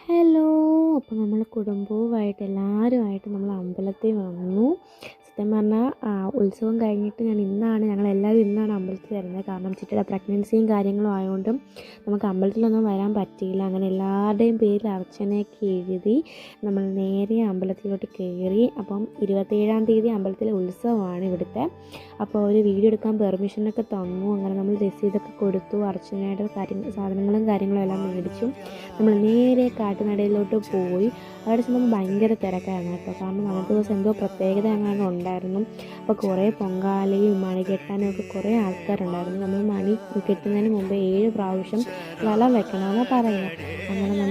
Hello. അപ്പോൾ നമ്മൾ കുടുംബവുമായിട്ട് എല്ലാവരുമായിട്ട് നമ്മൾ അമ്പലത്തിൽ വന്നു. സത്യം പറഞ്ഞാൽ ഉത്സവം കഴിഞ്ഞിട്ട് ഞങ്ങളെല്ലാവരും ഇന്നാണ് അമ്പലത്തിൽ വരുന്നത്. കാരണം ചിറ്റയുടെ പ്രഗ്നൻസിയും കാര്യങ്ങളും ആയതുകൊണ്ടും നമുക്ക് അമ്പലത്തിലൊന്നും വരാൻ പറ്റിയില്ല. അങ്ങനെ എല്ലാവരുടെയും പേരിൽ അർച്ചനയൊക്കെ എഴുതി നമ്മൾ നേരെ അമ്പലത്തിലോട്ട് കയറി. അപ്പം 27-ാം തീയതി അമ്പലത്തിലെ ഉത്സവമാണ് ഇവിടുത്തെ. അപ്പോൾ ഒരു വീഡിയോ എടുക്കാൻ പെർമിഷനൊക്കെ തന്നു. അങ്ങനെ നമ്മൾ രസീതൊക്കെ കൊടുത്തു. അർച്ചനയുടെ സാധനങ്ങളും കാര്യങ്ങളും എല്ലാം മേടിച്ചു. നമ്മൾ നേരെ കാട്ടുനടയിലോട്ട് പോയി. അവിടെ ചെന്നപ്പോൾ ഭയങ്കര തിരക്കായിരുന്നു കേട്ടോ. കാരണം അന്നത്തെ ദിവസം എന്തോ പ്രത്യേകത എങ്ങാനും ഉണ്ടായിരുന്നു. അപ്പോൾ കുറേ പൊങ്കാലയും മണി കെട്ടാനും ഒക്കെ കുറേ ആൾക്കാരുണ്ടായിരുന്നു. നമ്മൾ മണി കെട്ടുന്നതിന് മുമ്പ് 7 പ്രാവശ്യം വലം വെക്കണമെന്നാണ് പറയുന്നത്. അങ്ങനെ നമ്മൾ